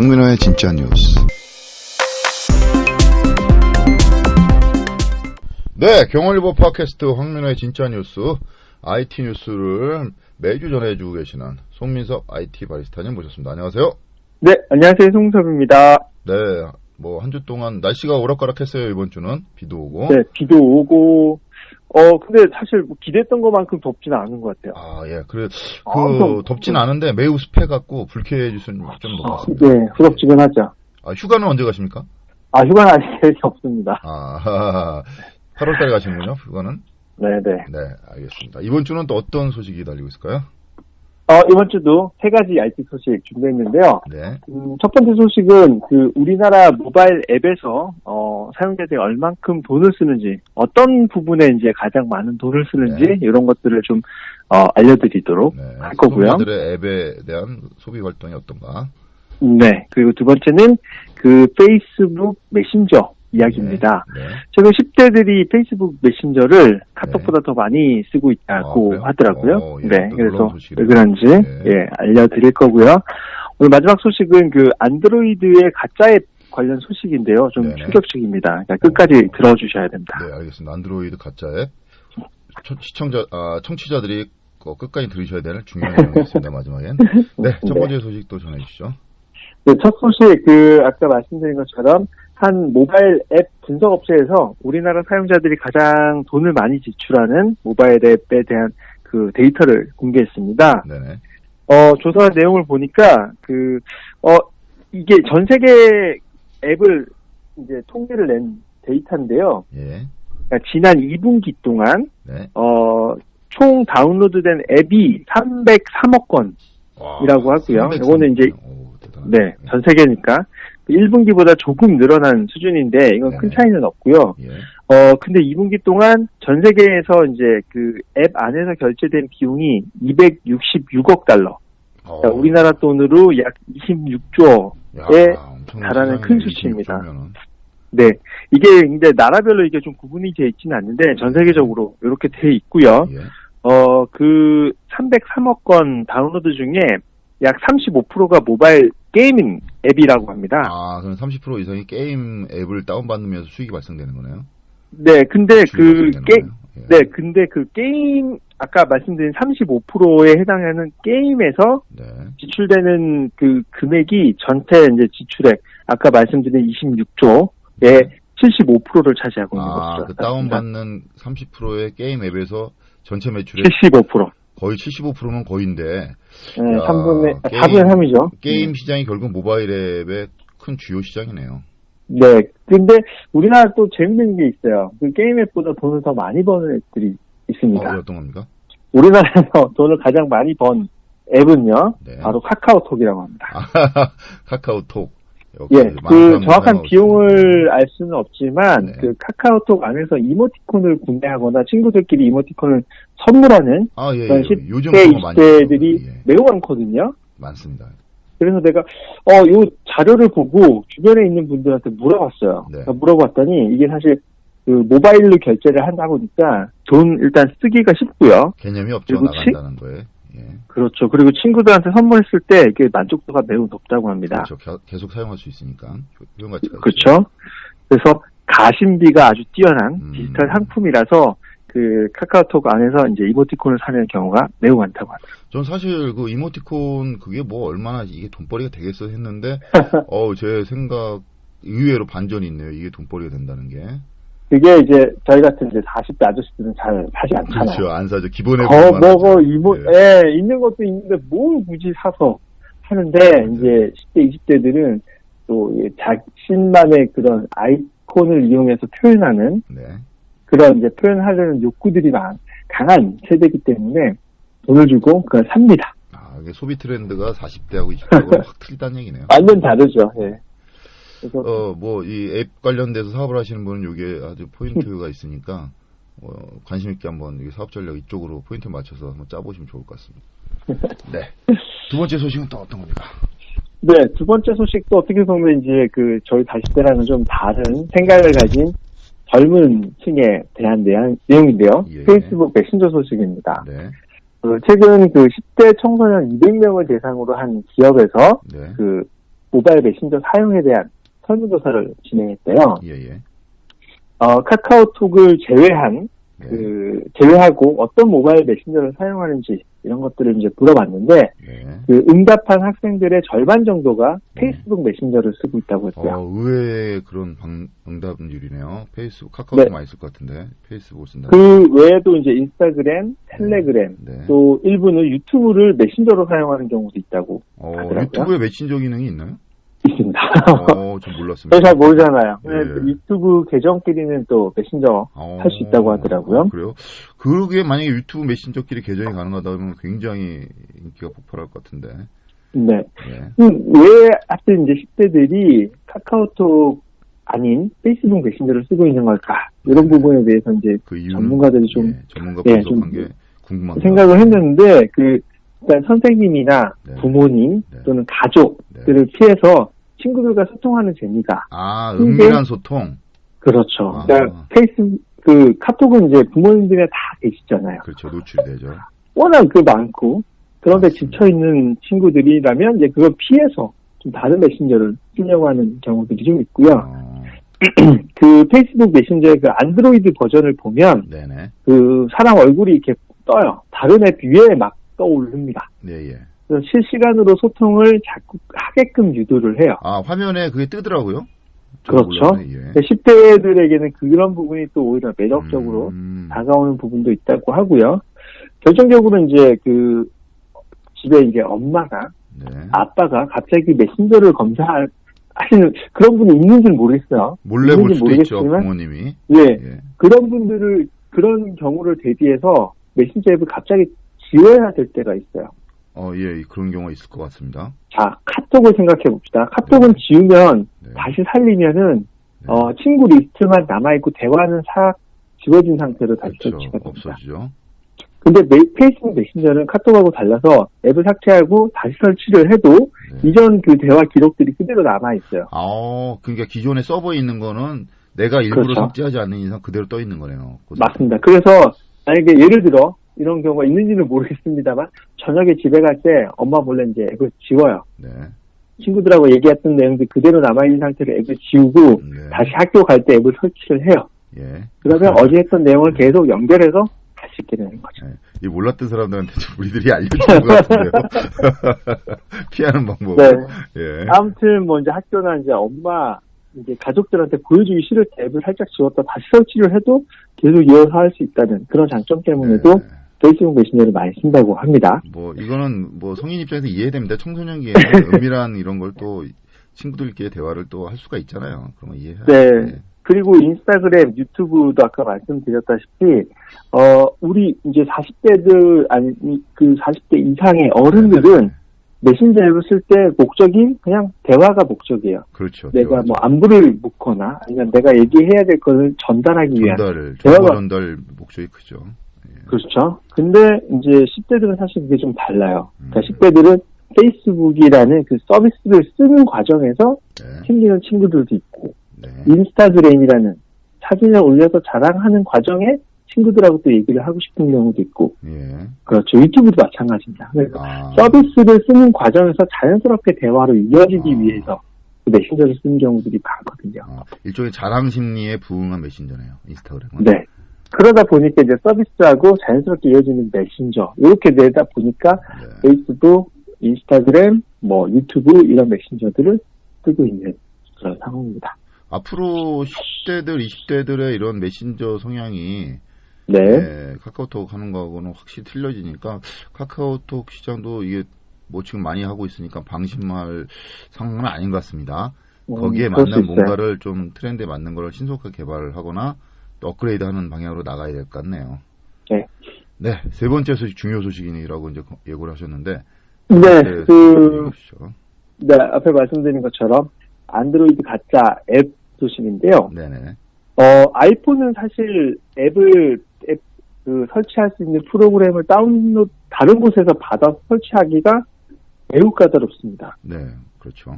황민호의 진짜 뉴스. 네, 경월일보 팟캐스트 황민호의 진짜 뉴스, IT 뉴스를 매주 전해주고 계시는 송민석 IT 바리스타님 모셨습니다. 안녕하세요. 네, 안녕하세요. 송민석입니다. 네, 뭐 한 주 동안 날씨가 오락가락했어요. 이번 주는 비도 오고. 네, 비도 오고. 근데 사실 뭐 기대했던 것만큼 덥지는 않은 것 같아요. 아, 예. 덥진 않은데 매우 습해갖고 불쾌해 수는 좀 높았습니다. 네, 후덥지근하죠. 아, 휴가는 언제 가십니까? 휴가는 아직 계획이 없습니다. 8월달에 가시는군요, 휴가는. 네네. 네, 알겠습니다. 이번 주는 또 어떤 소식이 달리고 있을까요? 이번 주도 세 가지 IT 소식 준비했는데요. 네. 첫 번째 소식은 우리나라 모바일 앱에서 사용자들이 얼만큼 돈을 쓰는지, 어떤 부분에 이제 가장 많은 돈을 쓰는지, 네. 이런 것들을 좀 알려드리도록 할 거고요. 소비자들의 앱에 대한 소비 활동이 어떤가? 네. 그리고 두 번째는 페이스북 메신저 이야기입니다. 네. 최근 10대들이 페이스북 메신저를 카톡보다 더 많이 쓰고 있다고 하더라고요. 네, 그래서 왜 그런지 알려드릴 거고요. 오늘 마지막 소식은 안드로이드의 가짜 앱 관련 소식인데요. 좀 충격적입니다. 그러니까 끝까지 들어주셔야 됩니다. 네, 알겠습니다. 안드로이드 가짜 앱. 청취자들이 끝까지 들으셔야 되는 중요한 내용이 있습니다. 마지막엔. 네, 첫 번째 소식도 전해주시죠. 네, 첫 소식, 아까 말씀드린 것처럼, 한 모바일 앱 분석업체에서 우리나라 사용자들이 가장 돈을 많이 지출하는 모바일 앱에 대한 데이터를 공개했습니다. 네네. 조사 내용을 보니까, 이게 전 세계 앱을 이제 통계를 낸 데이터인데요. 예. 그러니까 지난 2분기 동안, 네. 총 다운로드된 앱이 303억 건이라고 하고요. 이거는 이제, 네, 전 세계니까. 1분기보다 조금 늘어난 수준인데, 이건 큰 차이는 없고요. 예. 근데 2분기 동안 전 세계에서 이제 앱 안에서 결제된 비용이 266억 달러. 그러니까 우리나라 돈으로 약 26조에 달하는 큰 수치입니다. 네. 이게 근데 나라별로 이게 좀 구분이 되어 있지는 않는데, 전 세계적으로 이렇게 되어 있고요. 예. 303억 건 다운로드 중에 약 35%가 모바일 게이밍 앱이라고 합니다. 그럼 30% 이상이 게임 앱을 다운받으면서 수익이 발생되는 거네요? 네, 근데 근데 게임, 아까 말씀드린 35%에 해당하는 게임에서 지출되는 금액이 전체 이제 지출액, 아까 말씀드린 26조의 75%를 차지하고 있는 것으로. 다운받는 30%의 게임 앱에서 전체 매출의 75%. 거의 75%는 거인데. 네, 4분의 3이죠. 게임 시장이 결국 모바일 앱의 큰 주요 시장이네요. 네. 근데 우리나라 또 재밌는 게 있어요. 게임 앱보다 돈을 더 많이 버는 앱들이 있습니다. 어떤 겁니까? 우리나라에서 돈을 가장 많이 번 앱은요. 바로 카카오톡이라고 합니다. 카카오톡. 예, 정확한 비용을 알 수는 없지만, 카카오톡 안에서 이모티콘을 구매하거나 친구들끼리 이모티콘을 선물하는 그런 10대, 20대들이 매우 많거든요. 많습니다. 그래서 내가, 요 자료를 보고 주변에 있는 분들한테 물어봤어요. 물어봤더니 이게 사실 모바일로 결제를 하다 보니까 돈 일단 쓰기가 쉽고요. 개념이 없죠, 나간다는 거에. 예. 그렇죠. 그리고 친구들한테 선물했을 때 이게 만족도가 매우 높다고 합니다. 그렇죠. 계속 사용할 수 있으니까. 효용 가치가 그렇죠. 그래서 가심비가 아주 뛰어난 디지털 상품이라서 카카오톡 안에서 이제 이모티콘을 사는 경우가 매우 많다고 합니다. 전 사실 이모티콘 그게 뭐 얼마나 이게 돈벌이가 되겠어 했는데 제 생각 의외로 반전이 있네요. 이게 돈벌이가 된다는 게. 그게 이제 저희 같은 이제 40대 아저씨들은 잘 사지 않잖아요. 그렇죠. 안 사죠. 기본에 있는 것도 있는데 뭘 굳이 사서 하는데 이제 10대, 20대들은 또 자신만의 그런 아이콘을 이용해서 표현하는 그런 이제 표현하려는 욕구들이 강한 세대이기 때문에 돈을 주고 그걸 삽니다. 이게 소비 트렌드가 40대하고 20대하고 확 틀리다는 얘기네요. 완전 다르죠. 예. 이 앱 관련돼서 사업을 하시는 분은 이게 아주 포인트가 있으니까, 관심 있게 한번 사업 전략 이쪽으로 포인트 맞춰서 한번 짜보시면 좋을 것 같습니다. 네. 두 번째 소식은 또 어떤 겁니까? 네, 두 번째 소식도 어떻게 보면 이제 저희 40대랑은 좀 다른 생각을 가진 젊은 층에 대한 내용인데요. 페이스북 메신저 소식입니다. 최근 10대 청소년 200명을 대상으로 한 기업에서 모바일 메신저 사용에 대한 설문조사를 진행했대요. 예. 카카오톡을 네. 제외하고 어떤 모바일 메신저를 사용하는지 이런 것들을 이제 물어봤는데, 네. 그 응답한 학생들의 절반 정도가 페이스북 메신저를 쓰고 있다고 했어요. 의외의 그런 응답률이네요. 페이스북, 카카오톡 네. 많이 쓸 것 같은데, 페이스북을 쓴다. 그 외에도 이제 인스타그램, 텔레그램, 네. 또 일부는 유튜브를 메신저로 사용하는 경우도 있다고 하더라고요. 유튜브에 메신저 기능이 있나요? 있습니다. 좀 몰랐습니다. 저희 잘 모르잖아요. 예. 근데 유튜브 계정끼리는 또 메신저 할 수 있다고 하더라고요. 그래요? 그게 만약에 유튜브 메신저끼리 계정이 가능하다면 굉장히 인기가 폭발할 것 같은데. 네. 예. 왜 하필 이제 10대들이 카카오톡 아닌 페이스북 메신저를 쓰고 있는 걸까? 이런 부분에 대해서 이제 그 이유는, 전문가들이 좀 전문가 예, 분석한 게 궁금합니다. 생각을 했는데 일단 선생님이나 네. 부모님 네. 또는 가족들을 피해서 친구들과 소통하는 재미가 은밀한 소통. 그렇죠. 그러니까 카톡은 이제 부모님들이 다 계시잖아요. 그렇죠. 노출되죠. 워낙 많고 그런데 맞습니다. 지쳐있는 친구들이라면 이제 그걸 피해서 좀 다른 메신저를 쓰려고 하는 경우들이 좀 있고요. 그 페이스북 메신저의 그 안드로이드 버전을 보면 네네. 그 사람 얼굴이 이렇게 떠요. 다른 앱 위에 막 떠오릅니다. 예. 그래서 실시간으로 소통을 자꾸 하게끔 유도를 해요. 화면에 그게 뜨더라고요. 그렇죠. 예. 10대들에게는 그런 부분이 또 오히려 매력적으로 다가오는 부분도 있다고 하고요. 결정적으로 이제 집에 이제 엄마가, 아빠가 갑자기 메신저를 검사하시는 그런 분이 있는지 모르겠어요. 몰래 볼 수도 있죠, 부모님이. 예. 그런 경우를 대비해서 메신저 앱을 갑자기 지워야 될 때가 있어요. 그런 경우가 있을 것 같습니다. 자, 카톡을 생각해 봅시다. 카톡은 지우면 다시 살리면은 친구 리스트만 남아있고 대화는 지워진 상태로 다시 설치가 됩니다. 없어지죠. 근데 페이스북 메신저는 카톡하고 달라서 앱을 삭제하고 다시 설치를 해도 이전 그 대화 기록들이 그대로 남아있어요. 그러니까 기존에 서버에 있는 거는 내가 일부러 그렇죠. 삭제하지 않는 이상 그대로 떠 있는 거네요. 맞습니다. 그래서 만약에 예를 들어 이런 경우가 있는지는 모르겠습니다만 저녁에 집에 갈 때 엄마 몰래 이제 앱을 지워요. 네. 친구들하고 얘기했던 내용들이 그대로 남아있는 상태로 앱을 지우고 다시 학교 갈 때 앱을 설치를 해요. 예. 그러면 어제 했던 내용을 계속 연결해서 할 수 있게 되는 거죠. 이 몰랐던 사람들한테 우리들이 알려주는 것 같은데요. 피하는 방법. 네. 예. 아무튼 이제 학교나 이제 엄마 이제 가족들한테 보여주기 싫을 때 앱을 살짝 지웠다 다시 설치를 해도 계속 이어서 할 수 있다는 그런 장점 때문에도 페이스북 메신저를 많이 쓴다고 합니다. 이거는 성인 입장에서 이해됩니다. 청소년기에는 은밀한 이런 걸 또 친구들끼리 대화를 또 할 수가 있잖아요. 그러면 이해해요. 네. 그리고 인스타그램, 유튜브도 아까 말씀드렸다시피, 우리 이제 40대들, 40대 이상의 어른들은 메신저 앱을 쓸 때 목적이 그냥 대화가 목적이에요. 그렇죠. 내가 안부를 묻거나 아니면 내가 얘기해야 될 것을 전달하기 위한. 정보 전달 목적이 크죠. 예. 그렇죠. 근데 이제 10대들은 사실 그게 좀 달라요. 그러니까 10대들은 페이스북이라는 그 서비스를 쓰는 과정에서 생기는 친구들도 있고, 인스타그램이라는 사진을 올려서 자랑하는 과정에 친구들하고 또 얘기를 하고 싶은 경우도 있고, 그렇죠. 유튜브도 마찬가지입니다. 그래서 서비스를 쓰는 과정에서 자연스럽게 대화로 이어지기 위해서 그 메신저를 쓰는 경우들이 많거든요. 일종의 자랑 심리에 부응한 메신저네요. 인스타그램은. 네. 그러다 보니까 이제 서비스하고 자연스럽게 이어지는 메신저 이렇게 되다 보니까 페이스북, 인스타그램, 유튜브 이런 메신저들을 쓰고 있는 그런 상황입니다. 앞으로 10대들, 20대들의 이런 메신저 성향이 카카오톡 하는 거하고는 확실히 틀려지니까 카카오톡 시장도 이게 지금 많이 하고 있으니까 방심할 상황은 아닌 것 같습니다. 거기에 맞는 뭔가를 좀 트렌드에 맞는 거를 신속하게 개발을 하거나 또 업그레이드하는 방향으로 나가야 될 것 같네요. 네, 세 번째 소식 중요 소식이라고 이제 예고를 하셨는데 앞에 말씀드린 것처럼 안드로이드 가짜 앱 소식인데요. 네네. 아이폰은 사실 앱 설치할 수 있는 프로그램을 다른 곳에서 받아서 설치하기가 매우 까다롭습니다. 네, 그렇죠.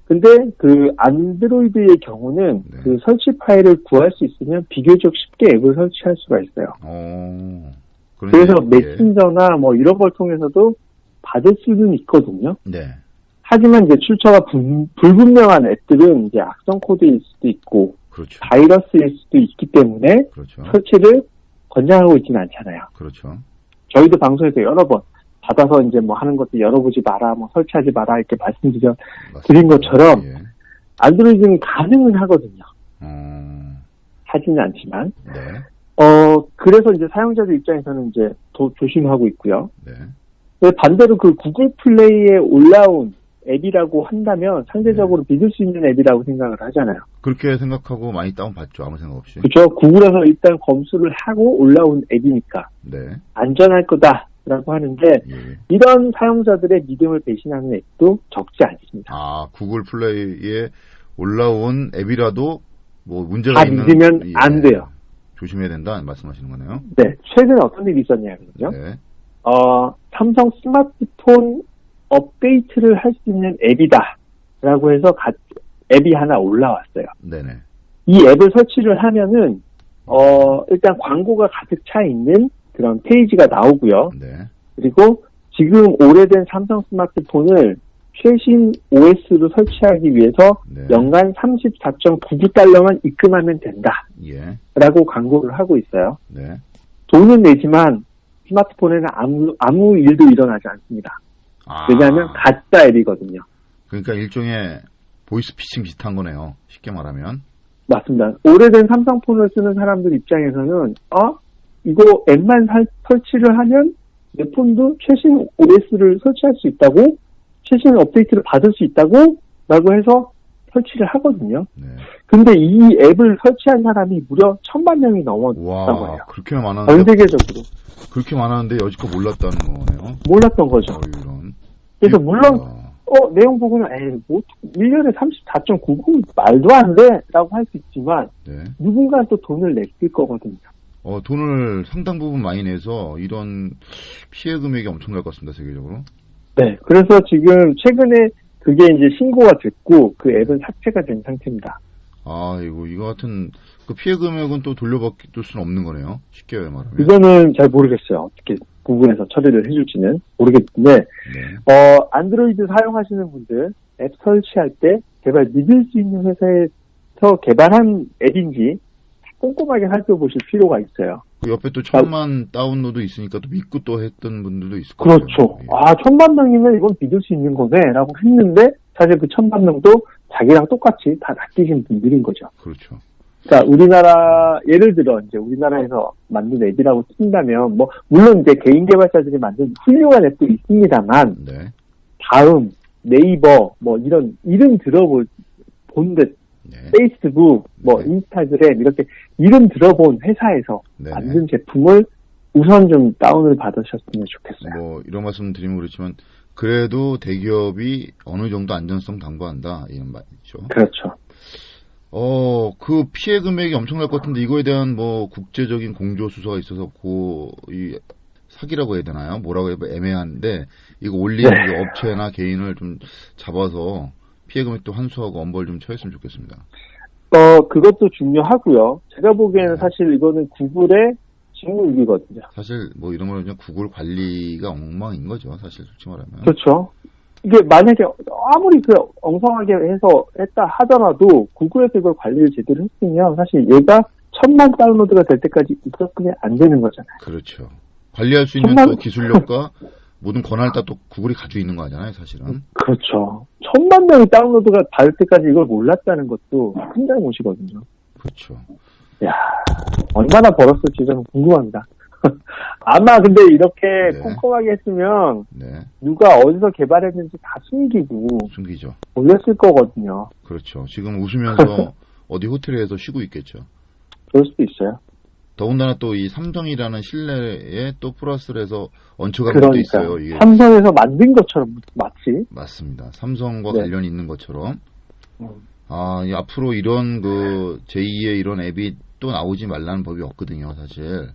근데 그 안드로이드의 경우는 그 설치 파일을 구할 수 있으면 비교적 쉽게 앱을 설치할 수가 있어요. 그래서 메신저나 이런 걸 통해서도 받을 수는 있거든요. 네. 하지만 이제 출처가 불분명한 앱들은 이제 악성 코드일 수도 있고, 그렇죠. 바이러스일 수도 있기 때문에 그렇죠. 설치를 권장하고 있지는 않잖아요. 그렇죠. 저희도 방송에서 여러 번 받아서 이제 뭐 하는 것도 열어보지 마라, 뭐 설치하지 마라 이렇게 드린 것처럼 예. 안드로이드는 가능은 하거든요. 하지는 않지만. 네. 그래서 이제 사용자들 입장에서는 이제 더 조심하고 있고요. 네. 반대로 그 구글 플레이에 올라온 앱이라고 한다면 상대적으로 믿을 수 있는 앱이라고 생각을 하잖아요. 그렇게 생각하고 많이 다운받죠. 아무 생각 없이. 그렇죠. 구글에서 일단 검수를 하고 올라온 앱이니까 네. 안전할 거다라고 하는데 예. 이런 사용자들의 믿음을 배신하는 앱도 적지 않습니다. 아, 구글 플레이에 올라온 앱이라도 뭐 문제가 다 있는 믿으면 안 돼요. 조심해야 된다 말씀하시는 거네요. 네. 최근에 어떤 일이 있었냐면요. 네. 삼성 스마트폰 업데이트를 할 수 있는 앱이다라고 해서 앱이 하나 올라왔어요. 네네. 이 앱을 설치를 하면은 일단 광고가 가득 차 있는 그런 페이지가 나오고요. 네. 그리고 지금 오래된 삼성 스마트폰을 최신 OS로 설치하기 위해서 네. 연간 연간 34.99달러만 입금하면 된다. 예. 라고 광고를 하고 있어요. 네. 돈은 내지만 스마트폰에는 아무 일도 일어나지 않습니다. 왜냐하면 가짜 앱이거든요. 그러니까 일종의 보이스피싱 비슷한 거네요. 쉽게 말하면. 맞습니다. 오래된 삼성폰을 쓰는 사람들 입장에서는 이거 앱만 설치를 하면 내 폰도 최신 OS를 설치할 수 있다고? 최신 업데이트를 받을 수 있다고? 라고 해서 설치를 하거든요. 네. 근데 이 앱을 설치한 사람이 무려 1,000만 명이 넘었다고 해요. 그렇게나 많았는데. 전 세계적으로. 그렇게 많았는데 여지껏 몰랐다는 거네요. 몰랐던 거죠. 이런. 그래서 물론 내용 보고는 1년에 34.99 말도 안 돼 라고 할 수 있지만 네. 누군가 또 돈을 냈을 거거든요. 돈을 상당 부분 많이 내서 이런 피해 금액이 엄청날 것 같습니다. 세계적으로. 네. 그래서 지금 최근에 그게 이제 신고가 됐고 그 앱은 삭제가 된 상태입니다. 이거 같은 그 피해 금액은 또 돌려받을 수는 없는 거네요. 쉽게 말하면. 이거는 잘 모르겠어요. 어떻게 구글에서 처리를 해줄지는 모르겠는데, 네. 안드로이드 사용하시는 분들 앱 설치할 때 제발 믿을 수 있는 회사에서 개발한 앱인지 꼼꼼하게 살펴보실 필요가 있어요. 그 옆에 또 1,000만 다운로드 있으니까 또 믿고 또 했던 분들도 있을 거예요. 그렇죠. 예. 1,000만 명이면 이건 믿을 수 있는 거네 라고 했는데 사실 그 1,000만 명도 자기랑 똑같이 다 낚이신 분들인 거죠. 그렇죠. 그러니까 우리나라 예를 들어 이제 우리나라에서 만든 앱이라고 쓴다면 뭐 물론 이제 개인 개발자들이 만든 훌륭한 앱도 있습니다만 네. 다음 네이버 뭐 이런 이름 들어본 듯 네. 페이스북 뭐 네. 인스타그램 이렇게 이름 들어본 회사에서 네. 만든 제품을 우선 좀 다운을 받으셨으면 좋겠어요. 뭐 이런 말씀 드리면 그렇지만 그래도 대기업이 어느 정도 안전성 당부한다 이런 말이죠. 그렇죠. 그 피해 금액이 엄청날 것 같은데 이거에 대한 뭐 국제적인 공조 수사가 있어서 이 사기라고 해야 되나요? 뭐라고 해야 애매한데 이거 올린 그 업체나 개인을 좀 잡아서 피해 금액도 환수하고 엄벌 좀 처했으면 좋겠습니다. 그것도 중요하고요. 제가 보기에는 사실 이거는 구글의 직무유기거든요. 사실 뭐 이런 거는 그냥 구글 관리가 엉망인 거죠. 사실 솔직히 말하면. 그렇죠. 이게 만약에 아무리 엉성하게 해서 했다 하더라도 구글에서 이걸 관리를 제대로 했으면 사실 얘가 1,000만 다운로드가 될 때까지 있었으면 안 되는 거잖아요. 그렇죠. 관리할 수 있는 또 기술력과 모든 권한을 다 또 구글이 가지고 있는 거 아니잖아요, 사실은. 그렇죠. 1,000만 명이 다운로드가 될 때까지 이걸 몰랐다는 것도 큰 잘못이거든요. 그렇죠. 야, 얼마나 벌었을지 좀 궁금합니다. 아마 근데 이렇게 꼼꼼하게 했으면 누가 어디서 개발했는지 다 숨기죠. 올렸을 거거든요. 그렇죠. 지금 웃으면서 어디 호텔에서 쉬고 있겠죠. 그럴 수도 있어요. 더군다나 또 이 삼성이라는 신뢰에 또 플러스를 해서 얹혀간 것도 있어요. 이게 삼성에서 만든 것처럼 마치. 맞습니다. 삼성과 관련이 있는 것처럼. 앞으로 이런 제2의 이런 앱이 또 나오지 말라는 법이 없거든요, 사실.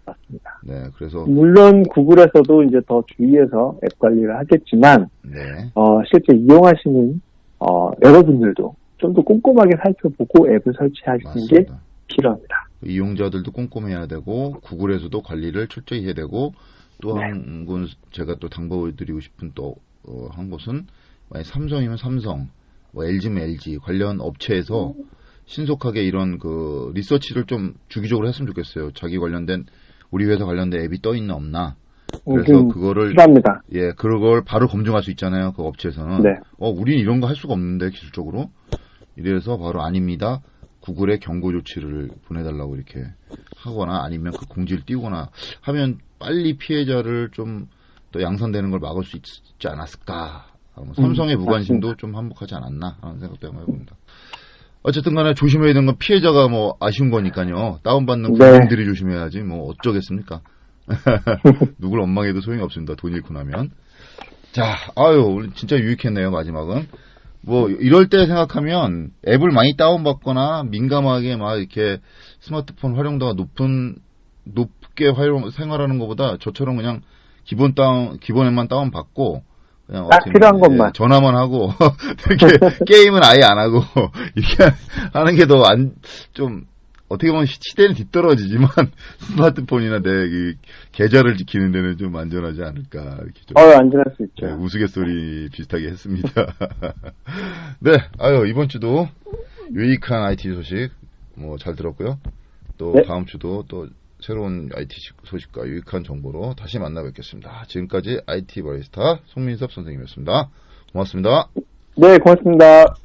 맞습니다. 네, 그래서 물론 구글에서도 이제 더 주의해서 앱 관리를 하겠지만, 실제 이용하시는 여러분들도 좀 더 꼼꼼하게 살펴보고 앱을 설치하시는 게 필요합니다. 이용자들도 꼼꼼해야 되고 구글에서도 관리를 철저히 해야 되고 또 한 건 제가 또 당부드리고 싶은 또 한 곳은 만약 삼성이면 삼성, 뭐 LG면 LG 관련 업체에서 신속하게 이런 그 리서치를 좀 주기적으로 했으면 좋겠어요. 자기 관련된 우리 회사 관련된 앱이 떠 있나 없나. 그래서 그거를 필요합니다. 예, 그걸 바로 검증할 수 있잖아요. 그 업체에서는. 네. 우린 이런 거 할 수가 없는데 기술적으로. 이래서 바로 아닙니다. 구글에 경고 조치를 보내달라고 이렇게 하거나 아니면 그 공지를 띄우거나 하면 빨리 피해자를 좀 또 양산되는 걸 막을 수 있지 않았을까. 삼성의 무관심도 맞습니다. 좀 한몫하지 않았나 하는 생각도 한번 해봅니다. 어쨌든 간에 조심해야 되는 건 피해자가 뭐 아쉬운 거니까요. 다운받는 국민들이 조심해야지 뭐 어쩌겠습니까. 누굴 원망해도 소용이 없습니다. 돈 잃고 나면. 자, 오늘 진짜 유익했네요. 마지막은. 뭐 이럴 때 생각하면 앱을 많이 다운받거나 민감하게 막 이렇게 스마트폰 활용도가 높게 생활하는 것보다 저처럼 그냥 기본 앱만 다운받고 그냥 딱 필요한 것만 전화만 하고 이렇게 게임은 아예 안 하고 이렇게 하는 게 더 좀 어떻게 보면 시대는 뒤떨어지지만 스마트폰이나 내 계좌를 지키는 데는 좀 안전하지 않을까 이렇게 좀 안전할 수 있죠. 네, 우스갯소리 비슷하게 했습니다. 네, 이번 주도 유익한 IT 소식 뭐 잘 들었고요. 또 네. 다음 주도 또 새로운 IT 소식과 유익한 정보로 다시 만나 뵙겠습니다. 지금까지 IT 바리스타 송민섭 선생님이었습니다. 고맙습니다. 네, 고맙습니다.